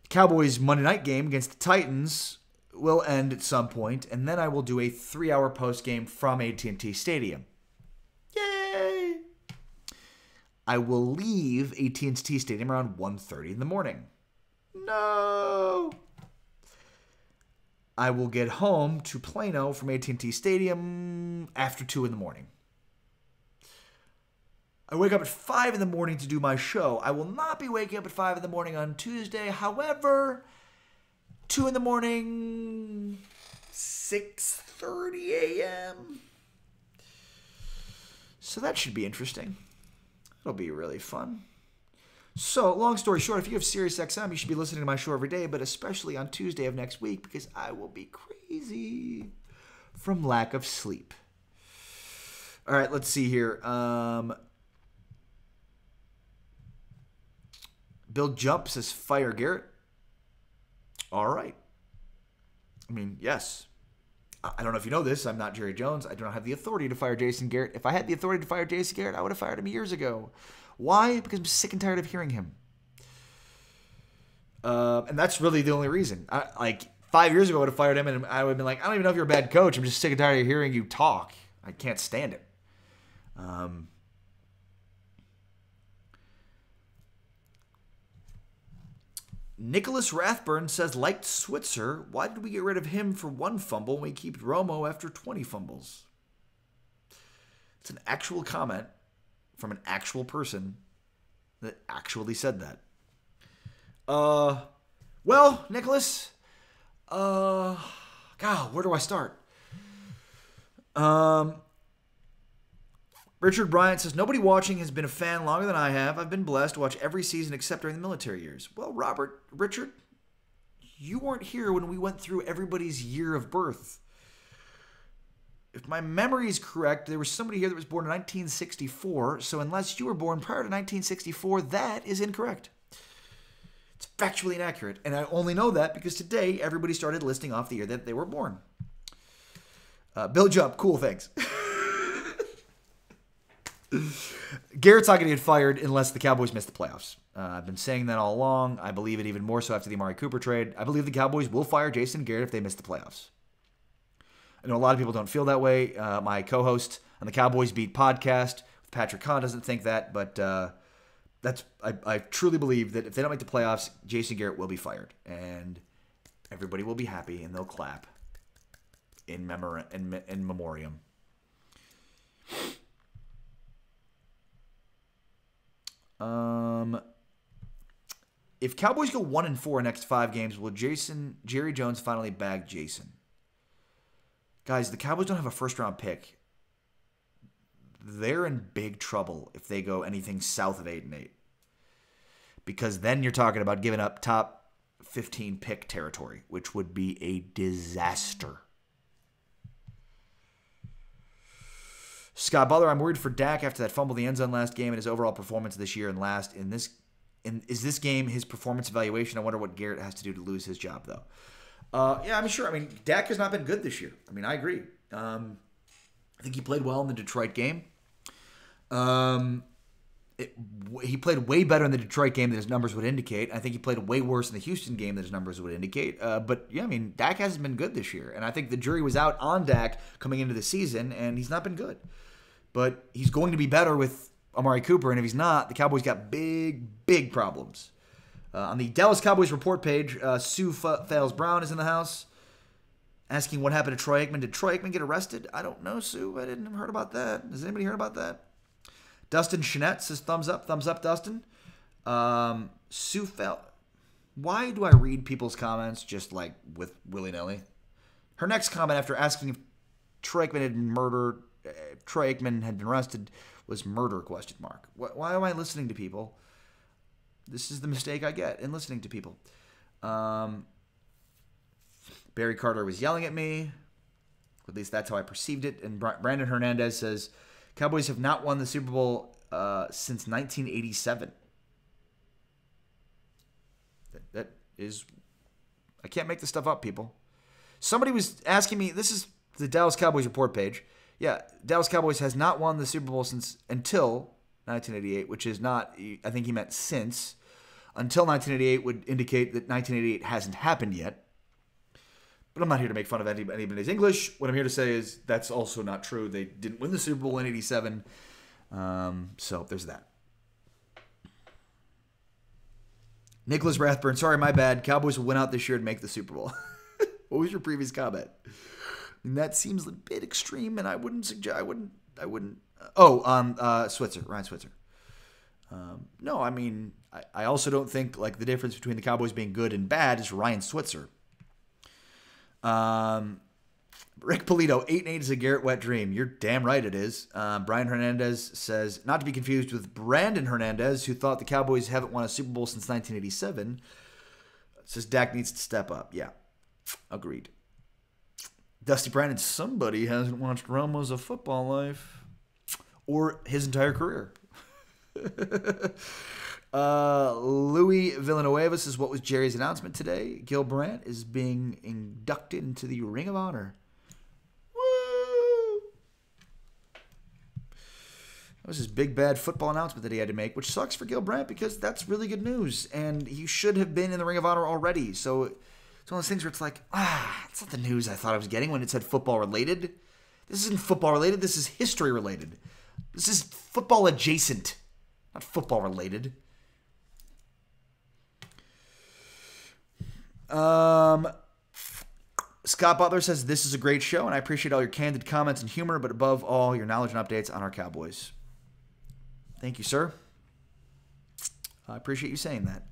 Cowboys Monday night game against the Titans will end at some point, and then I will do a 3-hour post-game from AT&T Stadium. Yay! I will leave AT&T Stadium around 1:30 in the morning. No! I will get home to Plano from AT&T Stadium after 2 in the morning. I wake up at 5 in the morning to do my show. I will not be waking up at 5 in the morning on Tuesday. However, 2 in the morning, 6:30 a.m. So that should be interesting. It'll be really fun. So, long story short, if you have SiriusXM, you should be listening to my show every day, but especially on Tuesday of next week, because I will be crazy from lack of sleep. All right, let's see here. Bill Jump says, fire Garrett. All right. I mean, yes. I don't know if you know this. I'm not Jerry Jones. I do not have the authority to fire Jason Garrett. If I had the authority to fire Jason Garrett, I would have fired him years ago. Why? Because I'm sick and tired of hearing him. And that's really the only reason. 5 years ago, I would have fired him, and I would have been like, I don't even know if you're a bad coach. I'm just sick and tired of hearing you talk. I can't stand it. Nicholas Rathburn says, liked Switzer. Why did we get rid of him for one fumble when we keep Romo after 20 fumbles? It's an actual comment from an actual person that actually said that. Well, Nicholas, God, where do I start? Richard Bryant says, nobody watching has been a fan longer than I have. I've been blessed to watch every season except during the military years. Well, Richard, you weren't here when we went through everybody's year of birth. If my memory is correct, there was somebody here that was born in 1964, so unless you were born prior to 1964, that is incorrect. It's factually inaccurate, and I only know that because today everybody started listing off the year that they were born. Bill Jump, cool, thanks. Garrett's not going to get fired unless the Cowboys miss the playoffs. I've been saying that all along. I believe it even more so after the Amari Cooper trade. I believe the Cowboys will fire Jason Garrett if they miss the playoffs. I know a lot of people don't feel that way. My co-host on the Cowboys Beat podcast, Patrick Kahn, doesn't think that, but I truly believe that if they don't make the playoffs, Jason Garrett will be fired, and everybody will be happy, and they'll clap in memoriam. If Cowboys go 1-4 next 5 games, will Jerry Jones finally bag Jason? Guys, the Cowboys don't have a first-round pick. They're in big trouble if they go anything south of 8-8. Because then you're talking about giving up top 15 pick territory, which would be a disaster. Scott Butler, I'm worried for Dak after that fumble in the end zone last game and his overall performance this year and last. Is this game his performance evaluation? I wonder what Garrett has to do to lose his job, though. Yeah, I'm sure. I mean, Dak has not been good this year. I mean, I agree. I think he played well in the Detroit game. He played way better in the Detroit game than his numbers would indicate. I think he played way worse in the Houston game than his numbers would indicate. But, yeah, I mean, Dak hasn't been good this year. And I think the jury was out on Dak coming into the season, and he's not been good. But he's going to be better with Amari Cooper, and if he's not, the Cowboys got big, big problems. On the Dallas Cowboys report page, Sue Fales Brown is in the house asking what happened to Troy Aikman. Did Troy Aikman get arrested? I don't know, Sue. I didn't heard about that. Has anybody heard about that? Dustin Chenette says thumbs up, Dustin. Sue Fales. Why do I read people's comments just like with willy-nilly? Her next comment after asking if Troy Aikman had been arrested was murder, ? Why am I listening to people? This is the mistake I get in listening to people. Barry Carter was yelling at me. At least that's how I perceived it. And Brandon Hernandez says, Cowboys have not won the Super Bowl since 1987. That is, I can't make this stuff up, people. Somebody was asking me, this is the Dallas Cowboys report page. Yeah, Dallas Cowboys has not won the Super Bowl until 1988, which is not, I think he meant since. Until 1988 would indicate that 1988 hasn't happened yet. But I'm not here to make fun of anybody's English. What I'm here to say is that's also not true. They didn't win the Super Bowl in 87. So there's that. Nicholas Rathburn, sorry, my bad. Cowboys will win out this year and make the Super Bowl. What was your previous comment? And that seems a bit extreme, and I wouldn't suggest. I wouldn't. Switzer, Ryan Switzer. No, I mean, I also don't think like the difference between the Cowboys being good and bad is Ryan Switzer. Rick Polito, 8-8 is a Garrett wet dream. You're damn right it is. Brian Hernandez says, not to be confused with Brandon Hernandez, who thought the Cowboys haven't won a Super Bowl since 1987. Says Dak needs to step up. Yeah, agreed. Dusty Brandon, somebody hasn't watched Romo's A Football Life or his entire career. Louis Villanueva says, what was Jerry's announcement today? Gil Brandt is being inducted into the Ring of Honor. was his big bad football announcement that he had to make, which sucks for Gil Brandt because that's really good news. And he should have been in the Ring of Honor already. So it's one of those things where it's like, it's not the news I thought I was getting when it said football related. This isn't football related. This is history related. This is football adjacent, not football related. Scott Butler says, this is a great show, and I appreciate all your candid comments and humor, but above all, your knowledge and updates on our Cowboys. Thank you, sir. I appreciate you saying that.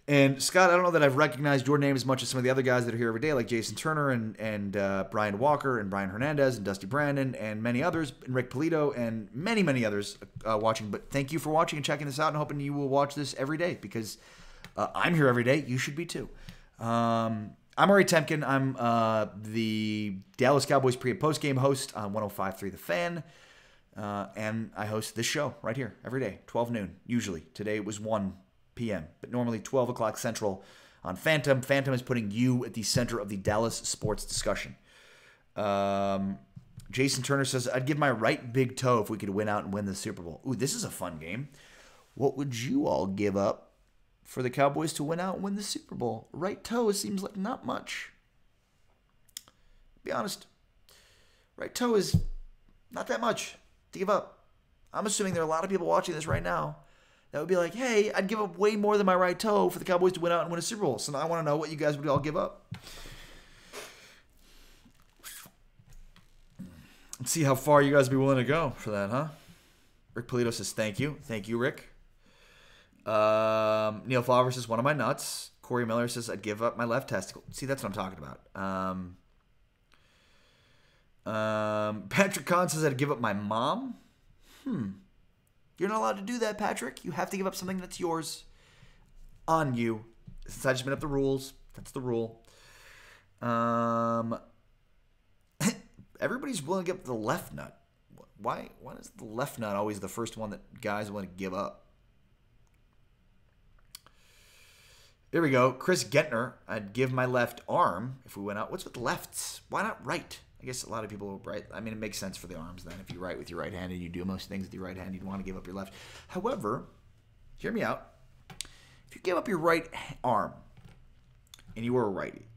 And Scott, I don't know that I've recognized your name as much as some of the other guys that are here every day, like Jason Turner and Brian Walker and Brian Hernandez and Dusty Brandon and many others, and Rick Polito and many, many others watching. But thank you for watching and checking this out, and hoping you will watch this every day because I'm here every day. You should be too. I'm Ari Temkin. I'm the Dallas Cowboys pre- and post-game host on 105.3 The Fan. And I host this show right here every day, 12 noon, usually. Today it was 1 p.m., but normally 12 o'clock Central on Phantom. Phantom is putting you at the center of the Dallas sports discussion. Jason Turner says, I'd give my right big toe if we could win out and win the Super Bowl. Ooh, this is a fun game. What would you all give up for the Cowboys to win out and win the Super Bowl? Right toe seems like not much. Be honest. Right toe is not that much to give up. I'm assuming there are a lot of people watching this right now that would be like, hey, I'd give up way more than my right toe for the Cowboys to win out and win a Super Bowl. So now I want to know what you guys would all give up. Let's see how far you guys would be willing to go for that, huh? Rick Polito says, thank you. Thank you, Rick. Neil Favre says, one of my nuts. Corey Miller says, I'd give up my left testicle. See, that's what I'm talking about. Patrick Kahn says, I'd give up my mom. You're not allowed to do that, Patrick. You have to give up something that's yours on you. Since I just made up the rules, that's the rule. Everybody's willing to give up the left nut. Why is the left nut always the first one that guys want to give up? There we go. Chris Gentner, I'd give my left arm if we went out. What's with lefts? Why not right? I guess a lot of people right. I mean, it makes sense for the arms then. If you write with your right hand and you do most things with your right hand, you'd want to give up your left. However, hear me out. If you give up your right arm and you were a righty,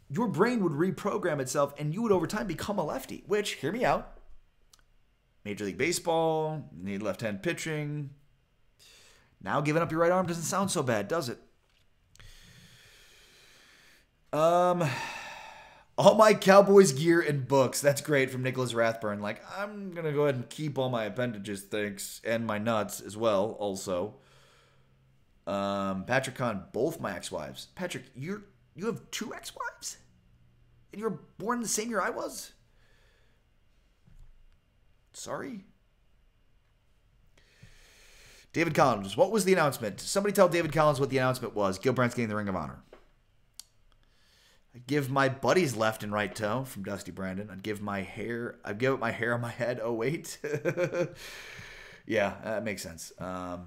your brain would reprogram itself and you would over time become a lefty, which, hear me out, Major League Baseball, need left-hand pitching. Now giving up your right arm doesn't sound so bad, does it? All my Cowboys gear and books. That's great from Nicholas Rathburn. Like, I'm going to go ahead and keep all my appendages, thanks, and my nuts as well, also. Patrick Kahn, both my ex-wives. Patrick, you have 2 ex-wives? And you were born the same year I was? Sorry? David Collins, what was the announcement? Somebody tell David Collins what the announcement was. Gil Brandt's getting the Ring of Honor. I'd give my buddy's left and right toe from Dusty Brandon. I'd give up my hair on my head. Oh, wait. Yeah, that makes sense. All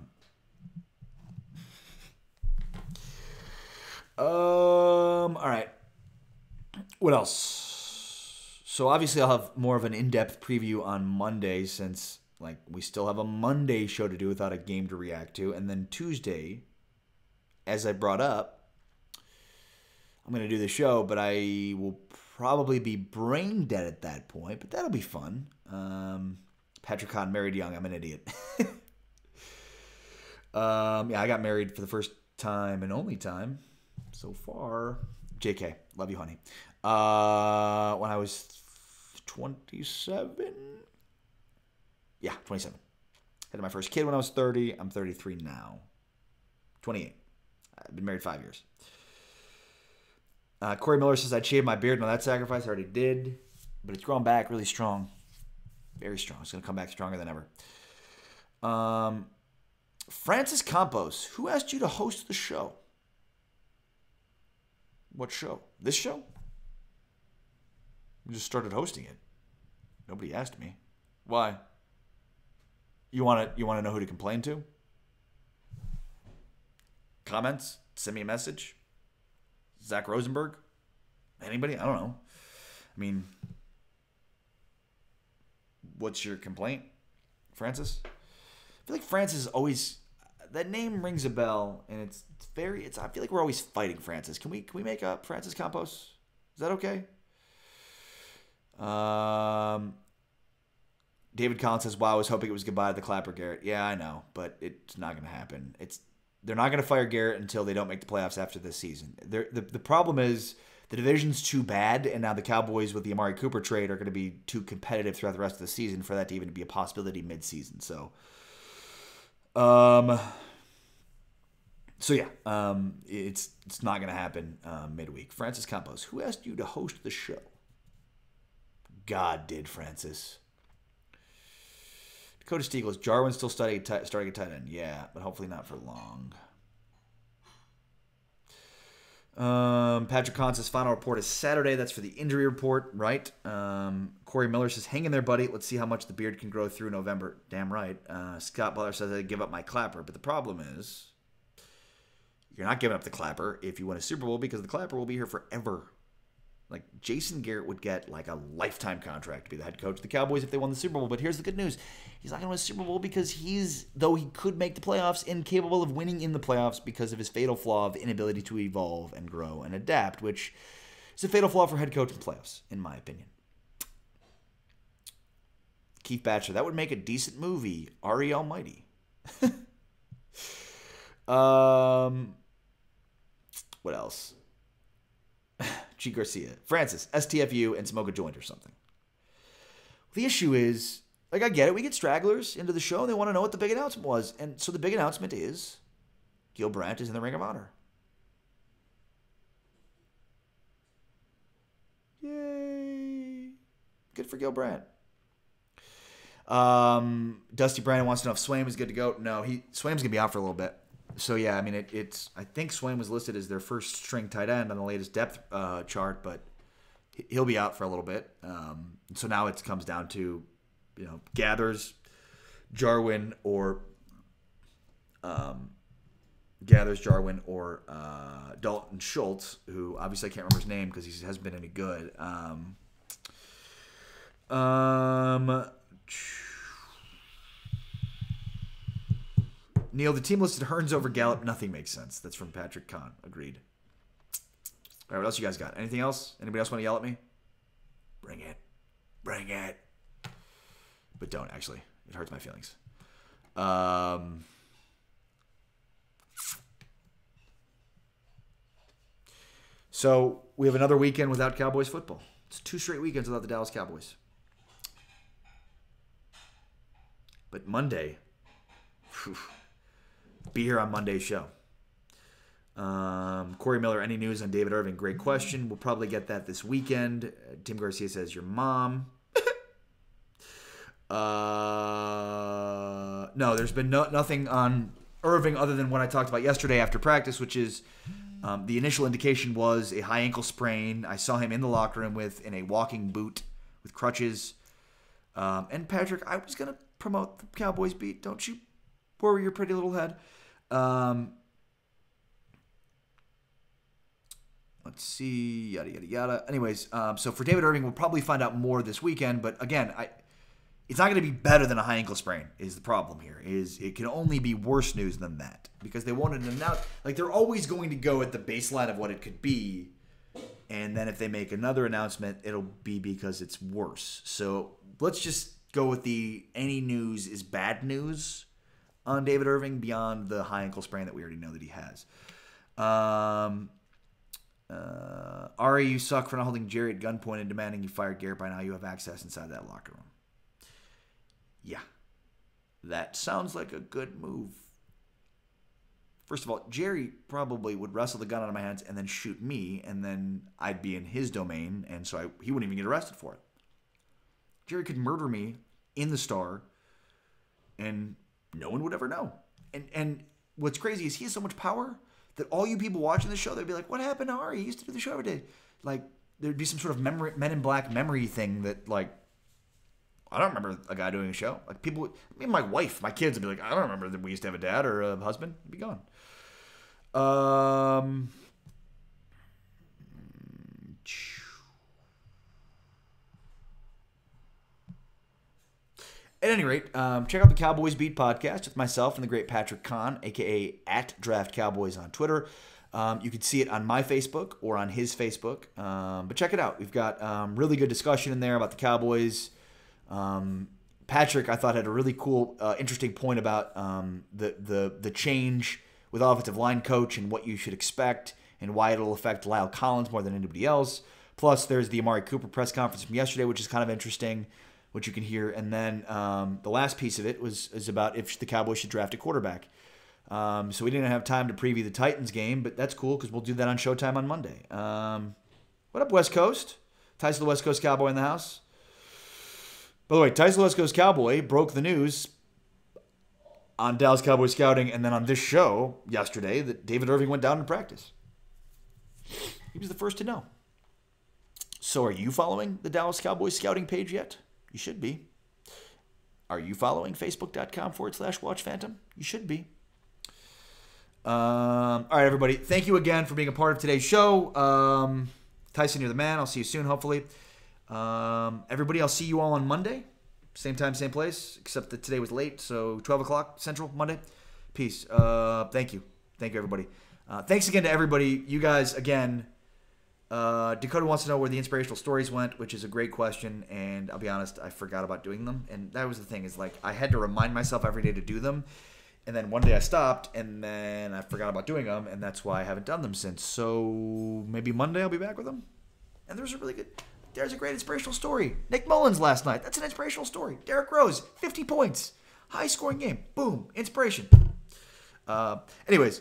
right. What else? So obviously I'll have more of an in-depth preview on Monday since we still have a Monday show to do without a game to react to. And then Tuesday, as I brought up, I'm going to do the show, but I will probably be brain dead at that point. But that'll be fun. Patrick Kahn married young. I'm an idiot. Yeah, I got married for the first time and only time so far. JK, love you, honey. When I was 27. Yeah, 27. Had my first kid when I was 30. I'm 33 now. 28. I've been married 5 years. Corey Miller says, I'd shave my beard. No, that sacrifice I already did. But it's grown back really strong. Very strong. It's going to come back stronger than ever. Francis Campos, who asked you to host the show? What show? This show? You just started hosting it. Nobody asked me. Why? You want to know who to complain to? Comments? Send me a message? Zach Rosenberg? Anybody? I don't know. I mean, what's your complaint, Francis? I feel like Francis is always, that name rings a bell, and it's very. I feel like we're always fighting Francis. Can we make up Francis Campos? Is that okay? David Collins says, "Wow, I was hoping it was goodbye to the Clapper Garrett." Yeah, I know, but it's not going to happen. They're not going to fire Garrett until they don't make the playoffs after this season. The problem is the division's too bad, and now the Cowboys with the Amari Cooper trade are going to be too competitive throughout the rest of the season for that to even be a possibility mid-season. So yeah, it's not going to happen midweek. Francis Campos, who asked you to host the show? God did, Francis. Dakota Stiegels, Jarwin's still starting at tight end. Yeah, but hopefully not for long. Patrick Kahn says final report is Saturday. That's for the injury report, right? Corey Miller says, hang in there, buddy. Let's see how much the beard can grow through November. Damn right. Scott Butler says, I'd give up my clapper. But the problem is, you're not giving up the clapper if you win a Super Bowl, because the clapper will be here forever. Like, Jason Garrett would get like a lifetime contract to be the head coach of the Cowboys if they won the Super Bowl. But here's the good news. He's not going to win a Super Bowl because though he could make the playoffs, incapable of winning in the playoffs because of his fatal flaw of inability to evolve and grow and adapt, which is a fatal flaw for head coach in the playoffs, in my opinion. Keith Batcher, that would make a decent movie. Ari Almighty. What else? G. Garcia. Francis, STFU, and smoke a joint or something. The issue is, like, I get it. We get stragglers into the show, and they want to know what the big announcement was. And so the big announcement is Gil Brandt is in the Ring of Honor. Yay. Good for Gil Brandt. Dusty Brandon wants to know if Swaim is good to go. No, Swaim's going to be out for a little bit. So, yeah, I mean, I think Swaim was listed as their first string tight end on the latest depth chart, but he'll be out for a little bit. So now it comes down to, Gathers, Jarwin, or Dalton Schultz, who obviously I can't remember his name because he hasn't been any good. Neil, the team listed Hearns over Gallup. Nothing makes sense. That's from Patrick Kahn. Agreed. All right, what else you guys got? Anything else? Anybody else want to yell at me? Bring it. Bring it. But don't, actually. It hurts my feelings. So we have another weekend without Cowboys football. It's 2 straight weekends without the Dallas Cowboys. But Monday, be here on Monday's show. Corey Miller, any news on David Irving? Great question. We'll probably get that this weekend. Tim Garcia says, your mom. No, there's been nothing on Irving other than what I talked about yesterday after practice, which is the initial indication was a high ankle sprain. I saw him in the locker room in a walking boot with crutches. And Patrick, I was going to promote the Cowboys beat. Don't you worry your pretty little head. Let's see, yada, yada, yada. Anyways, so for David Irving, we'll probably find out more this weekend. But again, it's not going to be better than a high ankle sprain is the problem here. It can only be worse news than that because they wanted to announce, like they're always going to go at the baseline of what it could be. And then if they make another announcement, it'll be because it's worse. So let's just go with any news is bad news on David Irving beyond the high ankle sprain that we already know that he has. Ari, you suck for not holding Jerry at gunpoint and demanding you fire Garrett. By now you have access inside that locker room. Yeah. That sounds like a good move. First of all, Jerry probably would wrestle the gun out of my hands and then shoot me, and then I'd be in his domain, and so he wouldn't even get arrested for it. Jerry could murder me in the Star, and no one would ever know. And what's crazy is he has so much power that all you people watching the show, they'd be like, what happened to Ari? He used to do the show every day. Like, there'd be some sort of Men in Black memory thing that, like, I don't remember a guy doing a show. Like, people, my wife, my kids would be like, I don't remember that we used to have a dad or a husband. It'd be gone. At any rate, check out the Cowboys Beat podcast with myself and the great Patrick Kahn, a.k.a. at Draft Cowboys on Twitter. You can see it on my Facebook or on his Facebook. But check it out. We've got really good discussion in there about the Cowboys. Patrick, I thought, had a really cool, interesting point about the change with offensive line coach and what you should expect and why it'll affect Lyle Collins more than anybody else. Plus, there's the Amari Cooper press conference from yesterday, which is kind of interesting, which you can hear. And then the last piece of it is about if the Cowboys should draft a quarterback. So we didn't have time to preview the Titans game, but that's cool because we'll do that on Showtime on Monday. What up, West Coast? Ties to the West Coast Cowboy in the house. By the way, Ties to the West Coast Cowboy broke the news on Dallas Cowboys Scouting and then on this show yesterday that David Irving went down to practice. He was the first to know. So are you following the Dallas Cowboys Scouting page yet? You should be. Are you following Facebook.com/WatchPhantom? You should be. All right, everybody. Thank you again for being a part of today's show. Tyson, you're the man. I'll see you soon, hopefully. Everybody, I'll see you all on Monday. Same time, same place, except that today was late, so 12 o'clock Central, Monday. Peace. Thank you. Thank you, everybody. Thanks again to everybody. You guys, again, Dakota wants to know where the inspirational stories went, which is a great question, and I'll be honest, I forgot about doing them. And that was the thing, is like I had to remind myself every day to do them, and then one day I stopped, and then I forgot about doing them, and that's why I haven't done them since. So maybe Monday I'll be back with them. And there's a great inspirational story. Nick Mullins last night. That's an inspirational story. Derrick Rose, 50 points. High-scoring game. Boom. Inspiration. Anyways,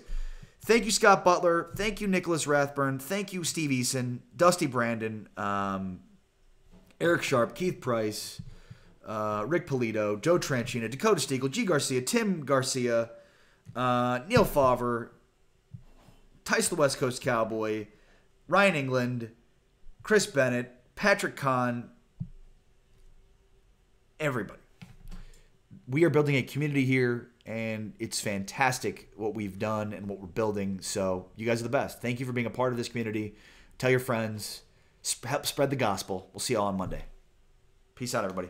thank you, Scott Butler. Thank you, Nicholas Rathburn. Thank you, Steve Eason, Dusty Brandon, Eric Sharp, Keith Price, Rick Polito, Joe Tranchina, Dakota Stiegel, G. Garcia, Tim Garcia, Neil Favre, Tice the West Coast Cowboy, Ryan England, Chris Bennett, Patrick Kahn, everybody. We are building a community here, and it's fantastic what we've done and what we're building. So you guys are the best. Thank you for being a part of this community. Tell your friends. Help spread the gospel. We'll see you all on Monday. Peace out, everybody.